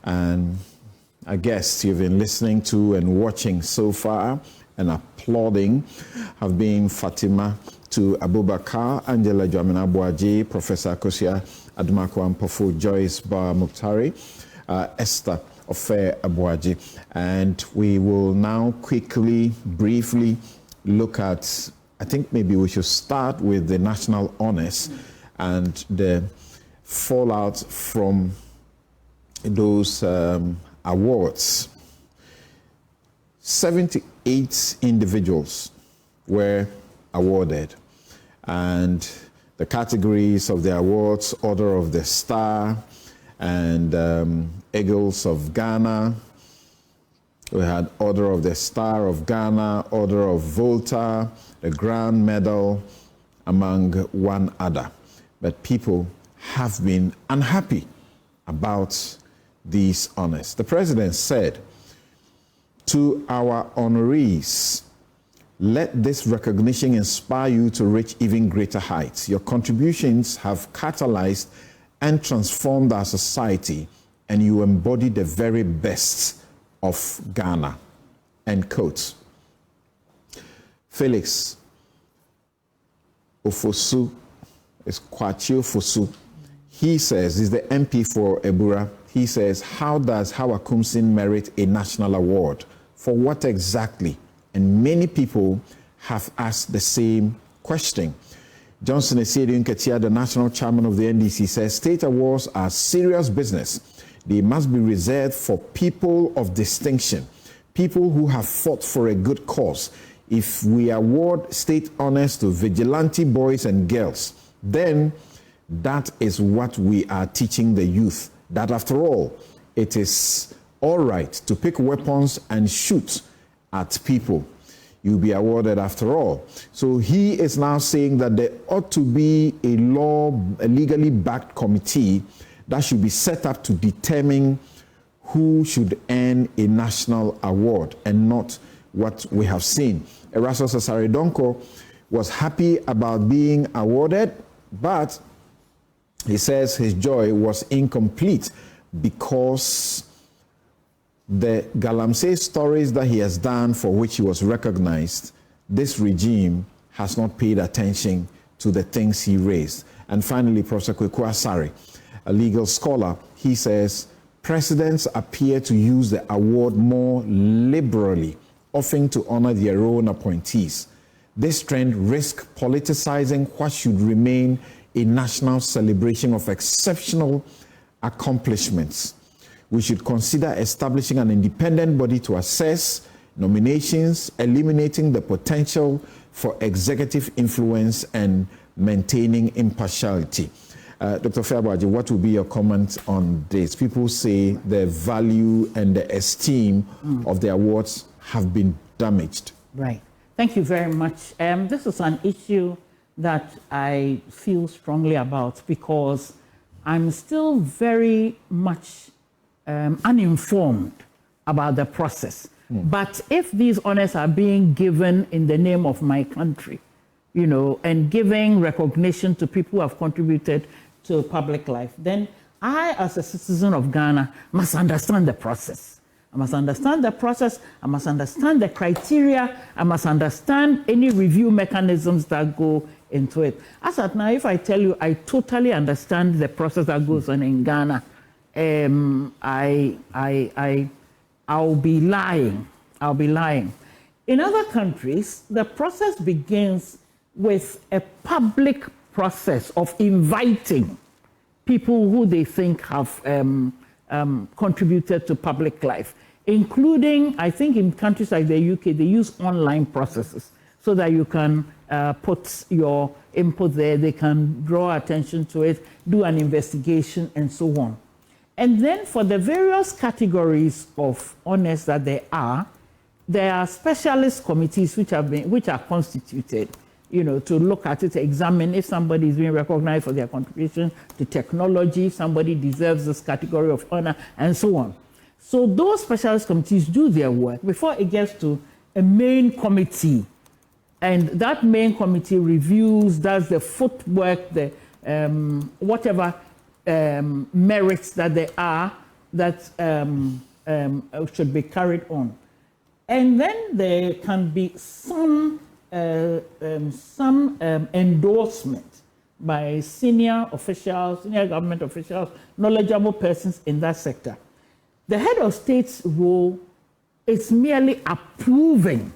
And I guess you've been listening to and watching so far and applauding have been Fatima to Abubakar, Angela Dwamena Boaji, Professor Kosia Adumakwa Mpofu, Joyce Ba Muktari, Esther Ofe Abuaji. And we will now quickly, briefly look at, I think maybe we should start with the national honors and the fallout from those awards. 78 individuals were awarded, and the categories of the awards: Order of the Star and Eagles of Ghana. We had Order of the Star of Ghana, Order of Volta, the Grand Medal, among one other. But people have been unhappy about these honors. The president said, "To our honorees, let this recognition inspire you to reach even greater heights. Your contributions have catalyzed and transformed our society, and you embody the very best of Ghana." End quote. Felix Ofosu, is Kwachi Ofosu. He says, he's the MP for Ebura. He says, how does Hawa Kumsin merit a national award? For what exactly? And many people have asked the same question. Johnson Esiedu Nketia, the national chairman of the NDC, says state awards are serious business. They must be reserved for people of distinction, people who have fought for a good cause. If we award state honors to vigilante boys and girls, then that is what we are teaching the youth, that after all, it is all right to pick weapons and shoot at people. You'll be awarded after all. So he is now saying that there ought to be a legally backed committee that should be set up to determine who should earn a national award and not what we have seen. Erastus Asaridonko was happy about being awarded, but he says his joy was incomplete because the Galamsey stories that he has done for which he was recognized, this regime has not paid attention to the things he raised. And finally, Professor Kweku Asare, a legal scholar, he says presidents appear to use the award more liberally, often to honor their own appointees. This trend risks politicizing what should remain a national celebration of exceptional accomplishments. We should consider establishing an independent body to assess nominations, eliminating the potential for executive influence and maintaining impartiality. Dr. Fairbaji, what would be your comment on this? People say the value and the esteem of the awards have been damaged. Right. Thank you very much. This is an issue that I feel strongly about because I'm still very much uninformed about the process. But if these honors are being given in the name of my country, you know, and giving recognition to people who have contributed to public life, then I, as a citizen of Ghana, must understand the process. I must understand the process. I must understand the criteria. I must understand any review mechanisms that go into it. As at now, if I tell you I totally understand the process that goes on in Ghana, I'll be lying. I'll be lying. In other countries, the process begins with a public process of inviting people who they think have contributed to public life, including, I think in countries like the UK, they use online processes so that you can put your input there, they can draw attention to it, do an investigation, and so on. And then for the various categories of honors that there are specialist committees which are constituted, you know, to look at it, examine if somebody is being recognized for their contribution to technology, somebody deserves this category of honor, and so on. So those specialist committees do their work before it gets to a main committee. And that main committee reviews, does the footwork, the whatever merits that there are that should be carried on. And then there can be some endorsement by senior officials, senior government officials, knowledgeable persons in that sector. The head of state's role is merely approving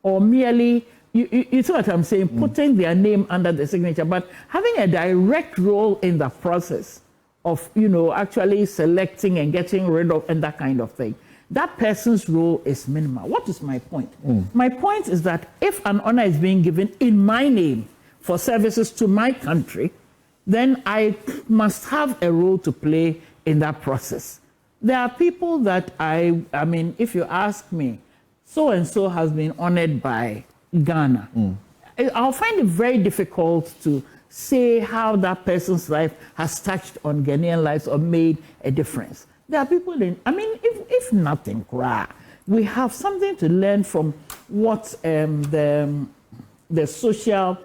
or merely, you see what I'm saying, putting their name under the signature, but having a direct role in the process of, actually selecting and getting rid of and that kind of thing. That person's role is minimal. What is my point? My point is that if an honor is being given in my name for services to my country, then I must have a role to play in that process. There are people that I mean, if you ask me, so-and-so has been honored by Ghana. I'll find it very difficult to say how that person's life has touched on Ghanaian lives or made a difference. There are people if nothing, we have something to learn from what the social,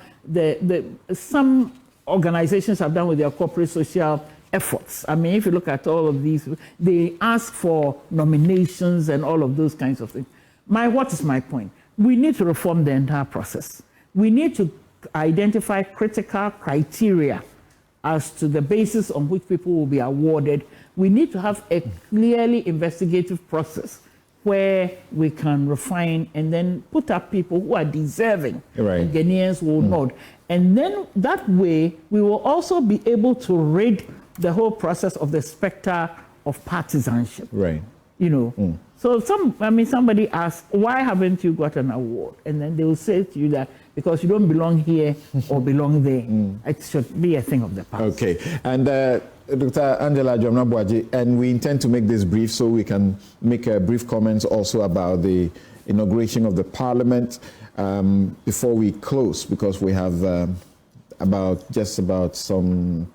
some organizations have done with their corporate social efforts. I mean, if you look at all of these, they ask for nominations and all of those kinds of things. What is my point? We need to reform the entire process. We need to identify critical criteria as to the basis on which people will be awarded. We need to have a clearly investigative process where we can refine and then put up people who are deserving. Right. And Ghanaians will not. And then that way, we will also be able to rid the whole process of the specter of partisanship. Right. So somebody asks, why haven't you got an award? And then they will say to you that because you don't belong here or belong there. It should be a thing of the past. Okay. And Dr. Angela Jomna-Boaji, and we intend to make this brief so we can make a brief comments also about the inauguration of the Parliament before we close, because we have just about some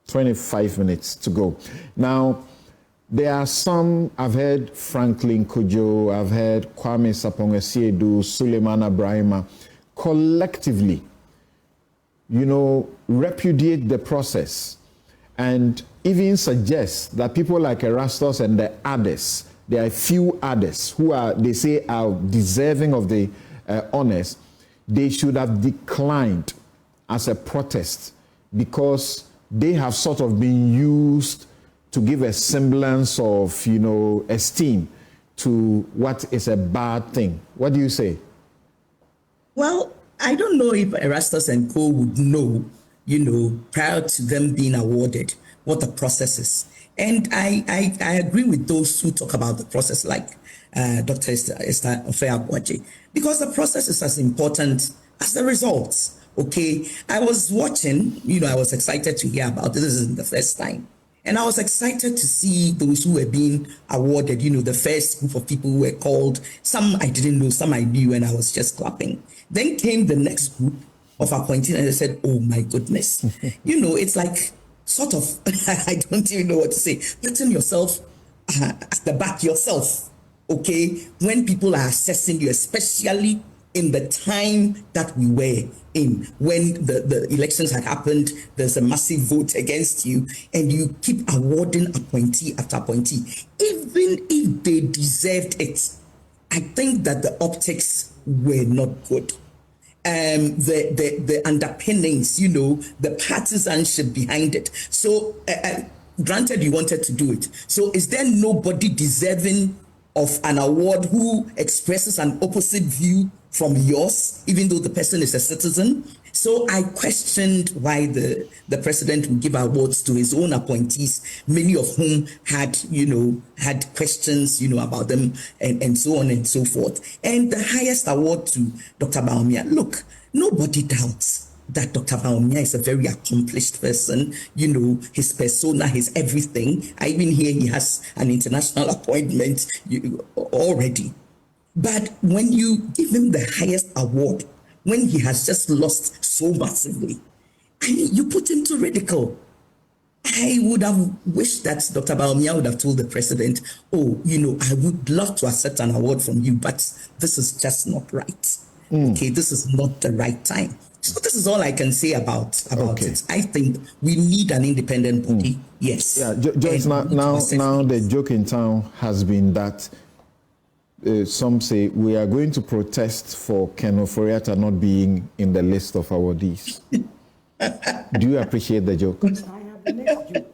25 minutes to go. Now, there are some, I've heard Franklin Kojo, I've heard Kwame Sapong-Asiedu, Suleiman Abrahima, collectively, repudiate the process and even suggest that people like Erastus and the others, there are few others who they say are deserving of the honors, they should have declined as a protest because they have sort of been used to give a semblance of, esteem to what is a bad thing. What do you say? Well, I don't know if Erastus and co would know, prior to them being awarded, what the process is. And I agree with those who talk about the process, like Dr. Esther Ofeagwaji, because the process is as important as the results. Okay, I was watching, I was excited to hear about this. This isn't the first time. And I was excited to see those who were being awarded, the first group of people who were called. Some I didn't know, some I knew, and I was just clapping. Then came the next group of appointees, and they said, oh my goodness. It's like sort of, I don't even know what to say, putting yourself at the back yourself, okay, when people are assessing you, especially in the time that we were in, when the elections had happened, there's a massive vote against you, and you keep awarding appointee after appointee, even if they deserved it. I think that the optics were not good. The underpinnings, the partisanship behind it. So, granted, you wanted to do it. So, is there nobody deserving of an award who expresses an opposite view from yours, even though the person is a citizen? So I questioned why the president would give awards to his own appointees, many of whom had questions, about them and so on and so forth. And the highest award to Dr. Bawumia. Look, nobody doubts that Dr. Bawumia is a very accomplished person, his persona, his everything. I even hear he has an international appointment already. But when you give him the highest award, when he has just lost so massively, you put him to ridicule. I would have wished that Dr. Bawumia would have told the president, I would love to accept an award from you, but this is just not right. Okay, this is not the right time. So this is all I can say about Okay. it. I think we need an independent body. Yes. Yeah, Joyce, now the joke in town has been that some say we are going to protest for Ken Ofori-Atta not being in the list of awardees. Do you appreciate the joke? I have the next joke.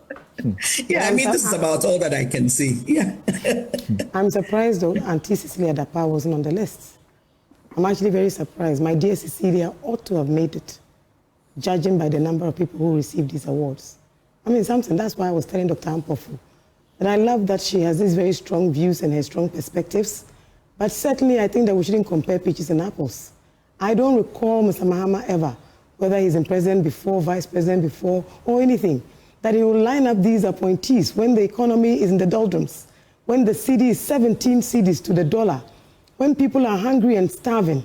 Yeah, I mean, this is about all that I can say. Yeah. I'm surprised though Auntie Cecilia Dapa wasn't on the list. I'm actually very surprised. My dear Cecilia ought to have made it, judging by the number of people who received these awards. I mean, something, that's why I was telling Dr. Ampofu. And I love that she has these very strong views and her strong perspectives. But certainly, I think that we shouldn't compare peaches and apples. I don't recall Mr. Mahama ever, whether he's in president before, vice president before, or anything, that he will line up these appointees when the economy is in the doldrums, when the cedi is 17 cedis to the dollar, when people are hungry and starving.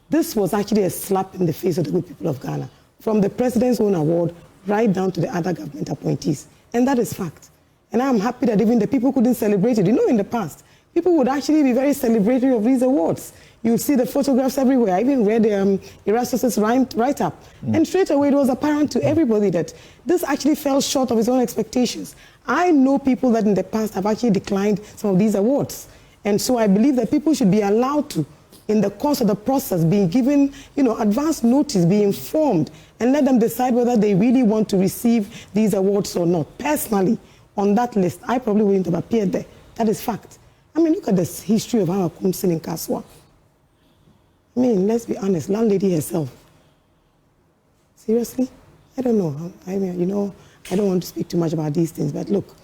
This was actually a slap in the face of the good people of Ghana, from the president's own award right down to the other government appointees. And that is fact. And I'm happy that even the people couldn't celebrate it. You know, in the past, people would actually be very celebratory of these awards. You would see the photographs everywhere. I even read Erastus's write-up. And straight away, it was apparent to everybody that this actually fell short of its own expectations. I know people that in the past have actually declined some of these awards. And so I believe that people should be allowed to, in the course of the process, be given, advance notice, be informed, and let them decide whether they really want to receive these awards or not. Personally, on that list, I probably wouldn't have appeared there. That is fact. I mean, look at the history of our Kumsin in Kaswa. I mean, let's be honest, landlady herself. Seriously? I don't know. I mean, I don't want to speak too much about these things, but look,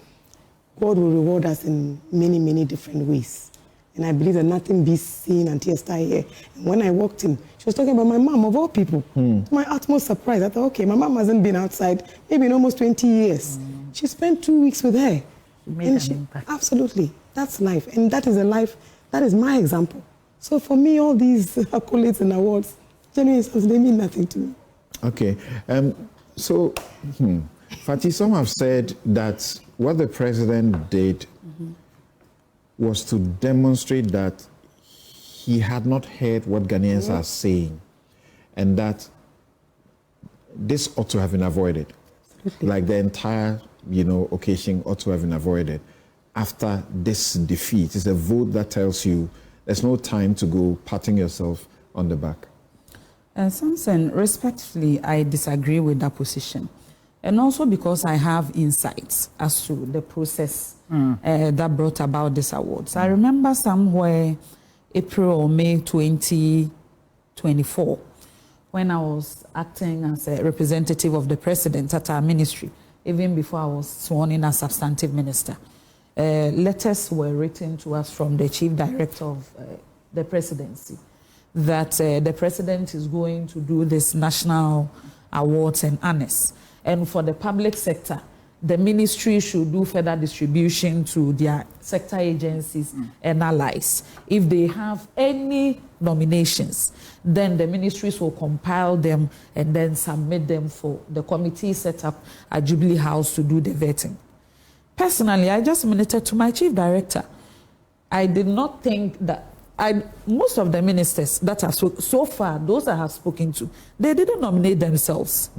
God will reward us in many, many different ways. And I believe that nothing beats seeing Auntie Esther here. And when I walked in, she was talking about my mom, of all people. To my utmost surprise, I thought, okay, my mom hasn't been outside maybe in almost 20 years. She spent 2 weeks with her. Absolutely. That's life. And that is a life, that is my example. So for me, all these accolades and awards, genuinely, they mean nothing to me. Okay. Fati, some have said that what the president did was to demonstrate that he had not heard what Ghanaians are saying, and that this ought to have been avoided. Like the entire, occasion ought to have been avoided after this defeat. It's a vote that tells you there's no time to go patting yourself on the back. Samson, respectfully, I disagree with that position. And also because I have insights as to the process that brought about this awards. I remember somewhere April or May 2024, when I was acting as a representative of the president at our ministry, even before I was sworn in as substantive minister. Letters were written to us from the chief director of the presidency that the president is going to do this national awards and honors. And for the public sector, the ministry should do further distribution to their sector agencies and allies. If they have any nominations, then the ministries will compile them and then submit them for the committee set up at Jubilee House to do the vetting. Personally, I just ministered to my chief director. I did not think that most of the ministers that are so far, those I have spoken to, they didn't nominate themselves.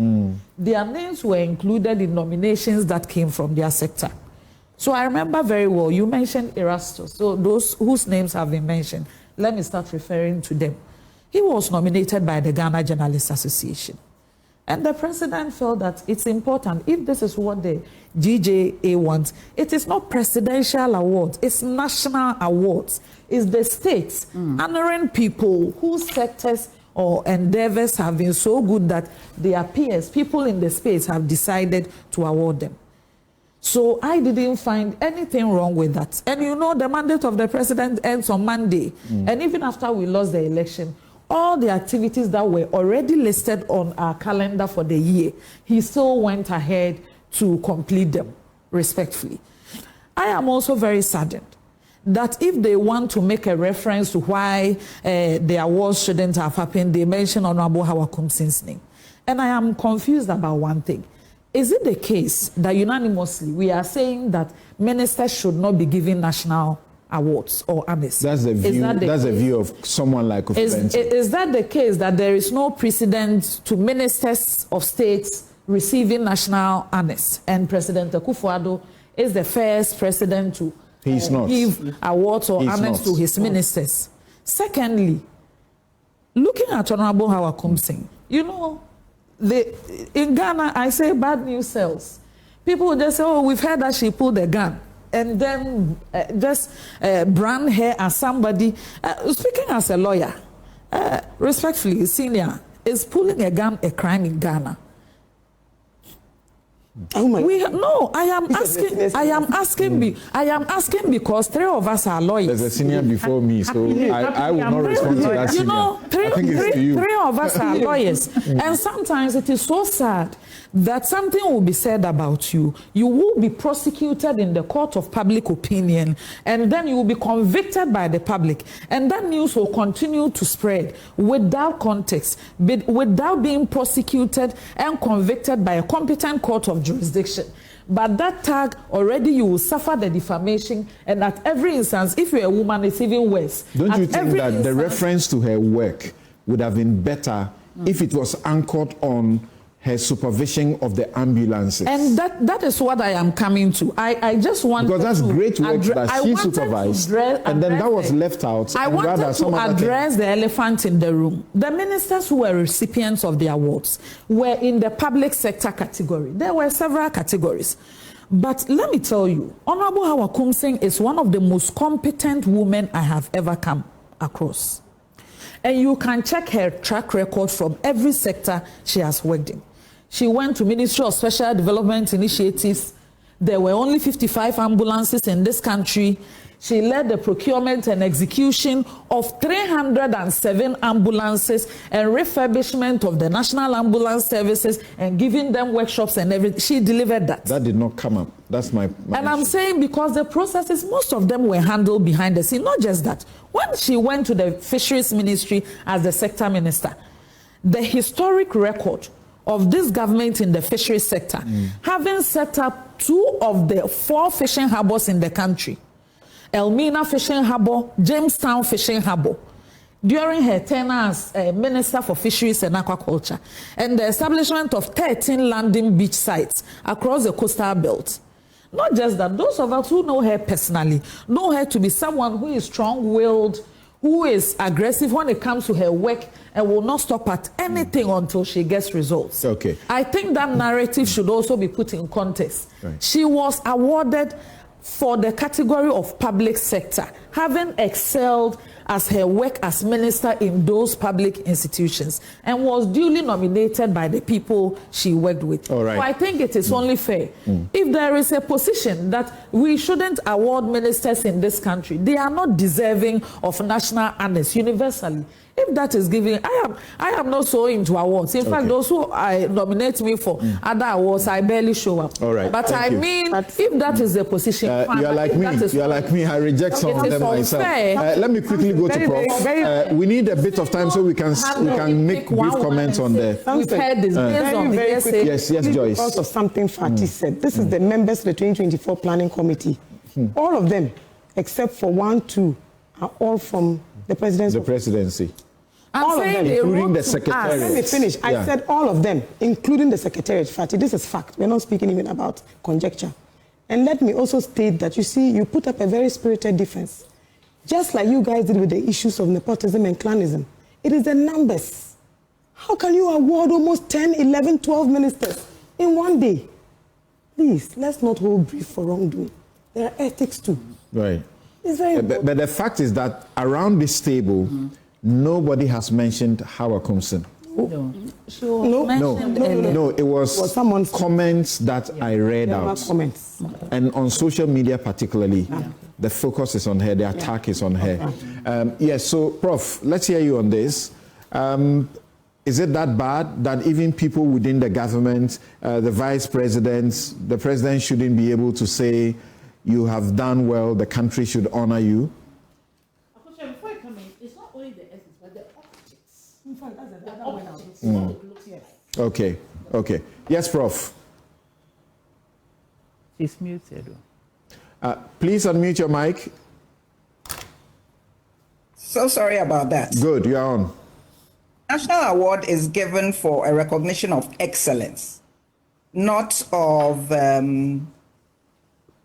Their names were included in nominations that came from their sector. So I remember very well, you mentioned Erastus. So those whose names have been mentioned, let me start referring to them. He was nominated by the Ghana Journalists Association. And the president felt that it's important, if this is what the GJA wants, it is not presidential awards, it's national awards. It's the states honoring people whose sectors or endeavors have been so good that their peers, people in the space, have decided to award them. So I didn't find anything wrong with that. And the mandate of the president ends on Monday. And even after we lost the election, all the activities that were already listed on our calendar for the year, he still went ahead to complete them, respectfully. I am also very saddened that if they want to make a reference to why the awards shouldn't have happened, they mention Honorable Howard Kumsin's name. And I am confused about one thing. Is it the case that unanimously we are saying that ministers should not be given national awards or honors. That's the view. That's the view of someone like is that the case, that there is no precedent to ministers of states receiving national honors, and President Akufo-Addo is the first president to give awards or honors to his ministers? Secondly, looking at Honorable Hawa Kumsing, you know, in Ghana, I say bad news sells. People just say, oh, we've heard that she pulled a gun, and then just brand her as somebody. Speaking as a lawyer, respectfully, senior, is pulling a gun a crime in Ghana? Oh my no, I am asking because three of us are lawyers. There's a senior before me, so I will not respond to that senior. You know, three of us are lawyers. And sometimes it is so sad that something will be said about you. You will be prosecuted in the court of public opinion, and then you will be convicted by the public. And that news will continue to spread without context, without being prosecuted and convicted by a competent court of jurisdiction. But that tag, already you will suffer the defamation, and at every instance, if you're a woman, it's even worse. Don't you think that the reference to her work would have been better if it was anchored on her supervision of the ambulances? And that is what I am coming to. I just want, because that's great work that she supervised, and then that was left out. I wanted to address the elephant in the room. The ministers who were recipients of the awards were in the public sector category. There were several categories. But let me tell you, Honorable Hawa Kumsing is one of the most competent women I have ever come across. And you can check her track record from every sector she has worked in. She went to Ministry of Special Development Initiatives. There were only 55 ambulances in this country. She led the procurement and execution of 307 ambulances and refurbishment of the National Ambulance Services and giving them workshops and everything. She delivered that. That did not come up. That's my and I'm saying because the processes, most of them were handled behind the scene. Not just that. When she went to the Fisheries Ministry as the sector minister, the historic record of this government in the fisheries sector, having set up 2 of the 4 fishing harbors in the country, Elmina Fishing Harbor, Jamestown Fishing Harbor, during her tenure as Minister for Fisheries and Aquaculture, and the establishment of 13 landing beach sites across the coastal belt. Not just that, those of us who know her personally know her to be someone who is strong-willed, who is aggressive when it comes to her work, and will not stop at anything until she gets results. Okay. I think that narrative should also be put in context. Right. She was awarded for the category of public sector, having excelled as her work as minister in those public institutions, and was duly nominated by the people she worked with. All right. So I think it is only fair. If there is a position that we shouldn't award ministers in this country, they are not deserving of national honors universally. If that is given, I am not so into awards. In fact, those who nominate me for other awards, I barely show up. All right. But I mean, if that is the position, you are like me. You are like me. I reject some of them myself. Let me quickly go to Prof. We need a bit of time so we can make brief comments on the. We've heard this based on the essay. Yes, Joyce. Because of something Fati said, this is the members of the 2024 Planning Committee. All of them, except for 1, 2, are all from the presidency. All of them, including the secretariat. Let me finish. I said all of them, including the secretariat. Fati, this is fact. We're not speaking even about conjecture. And let me also state that, you see, you put up a very spirited defense. Just like you guys did with the issues of nepotism and clanism. It is the numbers. How can you award almost 10, 11, 12 ministers in one day? Please, let's not hold brief for wrongdoing. There are ethics too. Right. It's very important. But the fact is that around this table, nobody has mentioned Hawa Kumsing. No. It was comments that I read out. Comments. And on social media particularly, the focus is on her, the attack is on her. Yes, so Prof, let's hear you on this. Is it that bad that even people within the government, the vice presidents, the president shouldn't be able to say, you have done well, the country should honor you? Before I come in, it's not only the essence, but the optics. In fact, that's the other way now. Okay. Yes, Prof. It's muted. Please unmute your mic. So sorry about that. Good, you're on. National award is given for a recognition of excellence, not of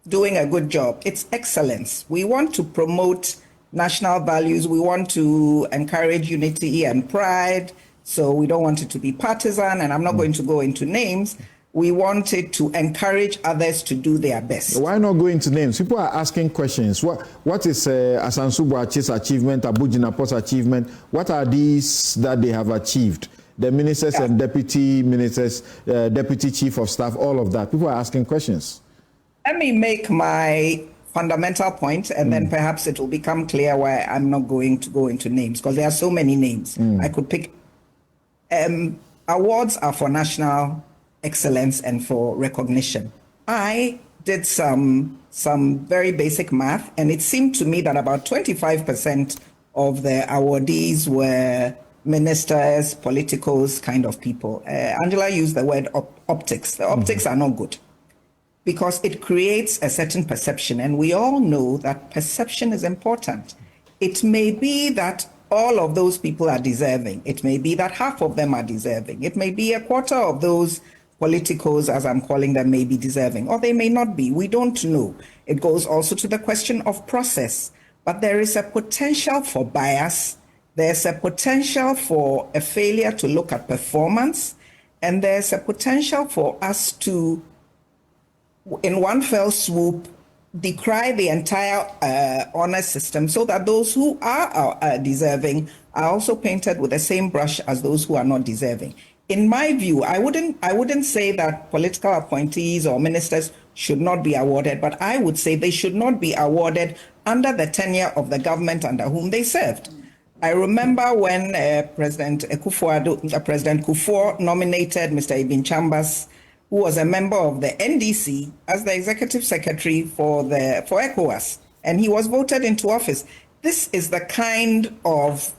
doing a good job. It's excellence. We want to promote national values. We want to encourage unity and pride. So we don't want it to be partisan, and I'm not going to go into names. We want it to encourage others to do their best. Why not go into names? People are asking questions. What is Asansu Boachi's achievement, Abu Jinapo's achievement? What are these that they have achieved? The ministers and deputy ministers, deputy chief of staff, all of that. People are asking questions. Let me make my fundamental point, and then perhaps it will become clear why I'm not going to go into names, because there are so many names. I could pick. Awards are for national excellence and for recognition. I did some very basic math, and it seemed to me that about 25% of the awardees were ministers, politicos, kind of people. Angela used the word optics. The optics are not good because it creates a certain perception, and we all know that perception is important. It may be that all of those people are deserving. It may be that half of them are deserving. It may be a quarter of those politicos, as I'm calling them, may be deserving, or they may not be. We don't know. It goes also to the question of process. But there is a potential for bias. There's a potential for a failure to look at performance. And there's a potential for us to, in one fell swoop, decry the entire honor system, so that those who are deserving are also painted with the same brush as those who are not deserving. In my view, I wouldn't say that political appointees or ministers should not be awarded, but I would say they should not be awarded under the tenure of the government under whom they served. I remember when President Kufuor nominated Mr. Ibn Chambers, who was a member of the NDC, as the executive secretary for ECOWAS, and he was voted into office. This is the kind of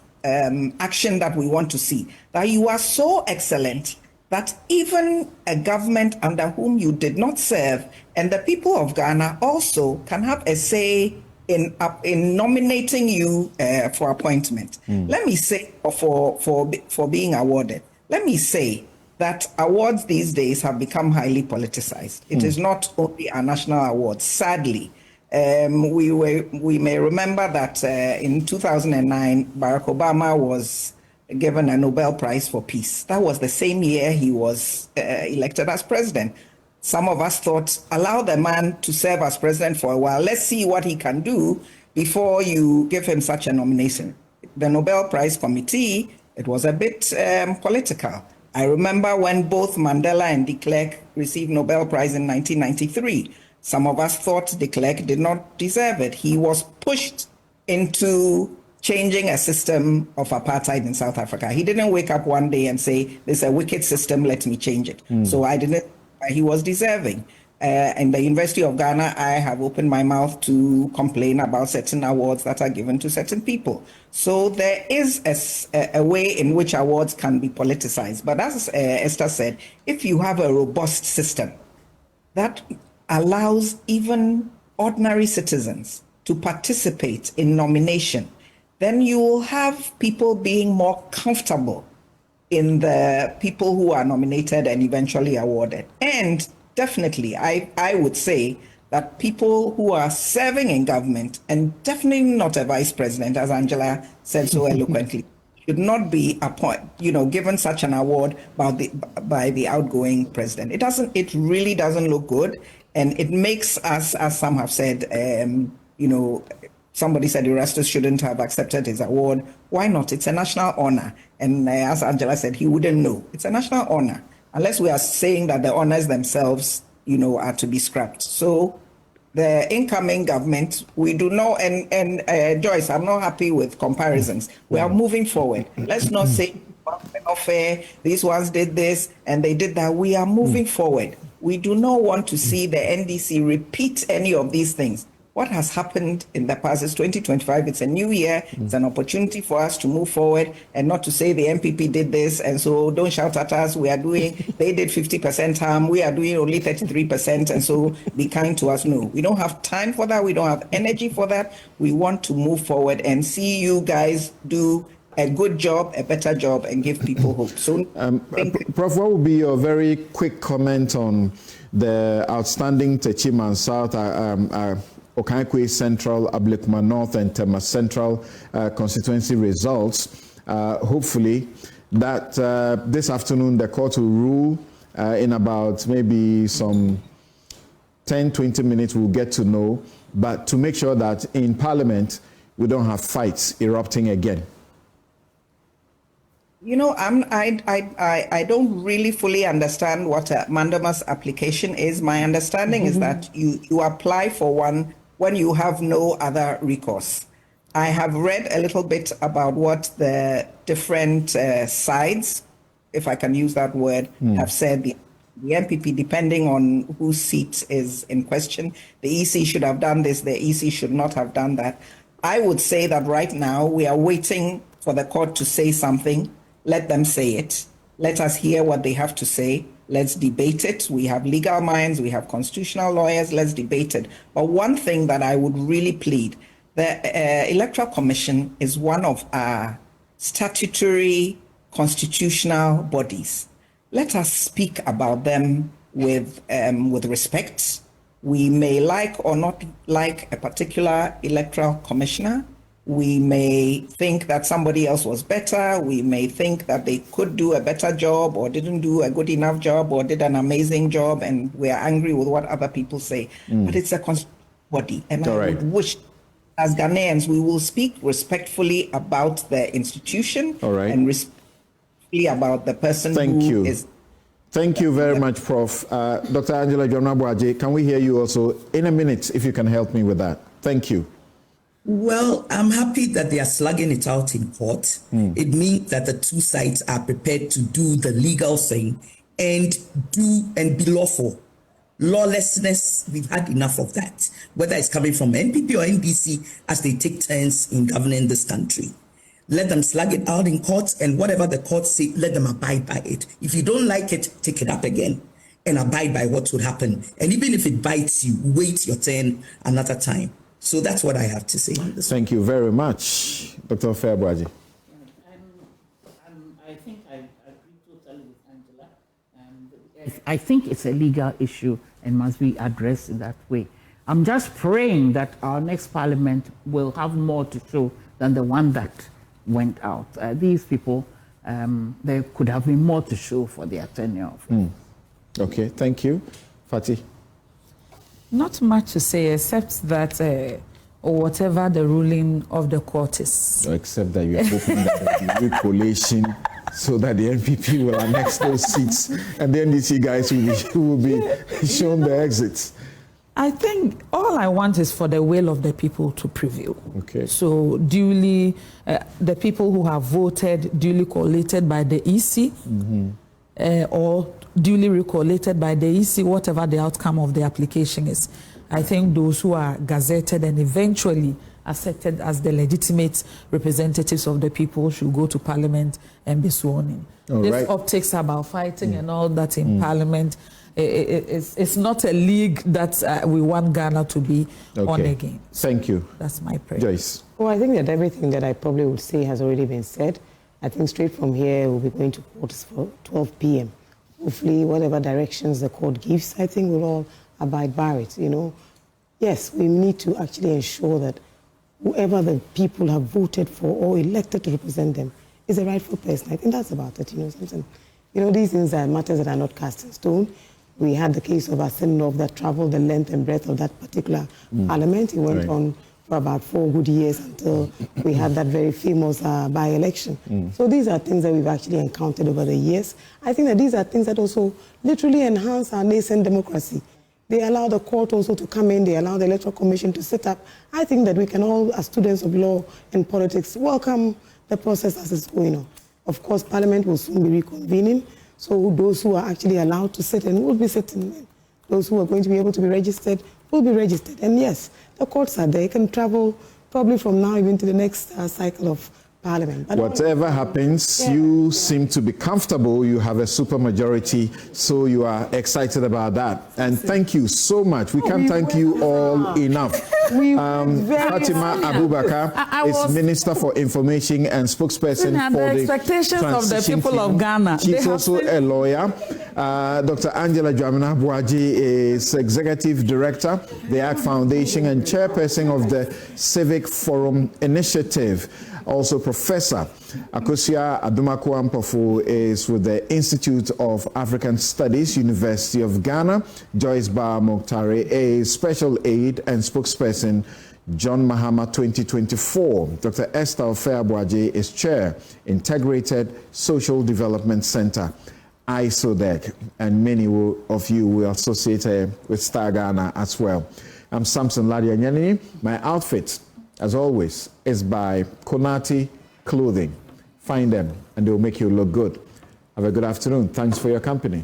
action that we want to see, that you are so excellent that even a government under whom you did not serve and the people of Ghana also can have a say in nominating you for appointment. Let me say, for being awarded, let me say that awards these days have become highly politicized. It is not only a national award, sadly. We may remember that in 2009, Barack Obama was given a Nobel Prize for Peace. That was the same year he was elected as president. Some of us thought, allow the man to serve as president for a while. Let's see what he can do before you give him such a nomination. The Nobel Prize Committee, it was a bit political. I remember when both Mandela and de Klerk received Nobel Prize in 1993. Some of us thought de Klerk did not deserve it. He was pushed into changing a system of apartheid in South Africa. He didn't wake up one day and say, this is a wicked system, let me change it. So I didn't, he was deserving. In the University of Ghana, I have opened my mouth to complain about certain awards that are given to certain people. So there is a way in which awards can be politicized. But as Esther said, if you have a robust system that allows even ordinary citizens to participate in nomination, then you will have people being more comfortable in the people who are nominated and eventually awarded. And definitely, I would say that people who are serving in government, and definitely not a vice president, as Angela said so eloquently, should not be given such an award by the outgoing president. It really doesn't look good, and it makes us, as some have said, somebody said Erastus shouldn't have accepted his award. Why not? It's a national honor, and as Angela said, he wouldn't know. It's a national honor. Unless we are saying that the honors themselves, are to be scrapped. So the incoming government, we do know, and Joyce, I'm not happy with comparisons. We are moving forward. Let's not say, these ones did this and they did that. We are moving forward. We do not want to see the NDC repeat any of these things. what has happened in the past is 2025. It's a new year. It's an opportunity for us to move forward and not to say the MPP did this, and so don't shout at us. They did 50% harm. We are doing only 33%, and so be kind to us. No, we don't have time for that. We don't have energy for that. We want to move forward and see you guys do a good job, a better job, and give people hope. So, Prof, what would be your very quick comment on the outstanding Techiman South, Okankwe Central, Ablikma North, and Tema Central constituency results? Hopefully, that this afternoon the court will rule in about maybe some 10-20 minutes. We'll get to know, but to make sure that in Parliament we don't have fights erupting again. You know, I don't really fully understand what a mandamus application is. My understanding is that you apply for one when you have no other recourse. I have read a little bit about what the different sides, if I can use that word, have said. The MPP, depending on whose seat is in question, the EC should have done this, the EC should not have done that. I would say that right now we are waiting for the court to say something. Let them say it. Let us hear what they have to say. Let's debate it. We have legal minds. We have constitutional lawyers. Let's debate it. But one thing that I would really plead, the Electoral Commission is one of our statutory constitutional bodies. Let us speak about them with respect. We may like or not like a particular electoral commissioner. We may think that somebody else was better. We may think that they could do a better job or didn't do a good enough job or did an amazing job, and we are angry with what other people say. But it's a constitutional body, and I would wish, as Ghanaians, we will speak respectfully about the institution and respectfully about the person who is. Thank you very much, Prof. Dr. Angela Jonah-Boaje, can we hear you also in a minute, if you can help me with that? Thank you. Well, I'm happy that they are slugging it out in court. It means that the two sides are prepared to do the legal thing and be lawful. Lawlessness, we've had enough of that, whether it's coming from NPP or NDC, as they take turns in governing this country. Let them slug it out in court, and whatever the court say, let them abide by it. If you don't like it, take it up again and abide by what would happen. And even if it bites you, wait your turn another time. So that's what I have to say on this. Thank you very much, Dr. Fairbraji. I think I agree totally with Angela. I think it's a legal issue and must be addressed in that way. I'm just praying that our next parliament will have more to show than the one that went out. These people, there could have been more to show for their tenure. Okay, thank you. Fatih? Not much to say, except that whatever the ruling of the court is. Except that you're hoping that there will be recollation so that the NPP will annex those seats and the NDC guys will be shown the exits. I think all I want is for the will of the people to prevail. Okay. So duly, the people who have voted, duly collated by the EC, or duly recollated by the EC, whatever the outcome of the application is. I think those who are gazetted and eventually accepted as the legitimate representatives of the people should go to Parliament and be sworn in. This optics about fighting and all that in Parliament, it's not a league that we want Ghana to be on again. Thank you. That's my prayer. Joyce. Well, I think that everything that I probably would say has already been said. I think straight from here, we'll be going to courts for 12 p.m. Hopefully, whatever directions the court gives, I think we'll all abide by it, you know. Yes, we need to actually ensure that whoever the people have voted for or elected to represent them is the rightful person. I think that's about it, you know, something. You know, these things are matters that are not cast in stone. We had the case of Asenov that traveled the length and breadth of that particular parliament. He went on for about 4 good years until we had that very famous by-election. So these are things that we've actually encountered over the years. I think that these are things that also literally enhance our nascent democracy. They allow the court also to come in, they allow the Electoral Commission to sit up. I think that we can all, as students of law and politics, welcome the process as it's going on. Of course, Parliament will soon be reconvening, so those who are actually allowed to sit and will be sitting, those who are going to be able to be registered will be registered. And yes, the courts are there. You can travel probably from now even to the next cycle of Parliament. But whatever happens, you seem to be comfortable. You have a supermajority, so you are excited about that. And thank you so much. We can't thank you all enough. Fatima Abubakar is Minister for Information and spokesperson for the expectations of the people team. of Ghana. She's also a lawyer. Dr. Angela Dwamina Buaji is Executive Director, the ACT Foundation, and Chairperson of the Civic Forum Initiative. Also, Professor Akosia Adumaku-Ampofu is with the Institute of African Studies, University of Ghana. Joyce Bar Mokhtari, a special aide and spokesperson, John Mahama 2024. Dr. Esther Ofeabuaji is Chair, Integrated Social Development Center, ISODEC, and many of you will associate her with Star Ghana as well. I'm Samson Ladia Nyanini. My outfit, as always, is by Konati Clothing. Find them and they'll make you look good. Have a good afternoon. Thanks for your company.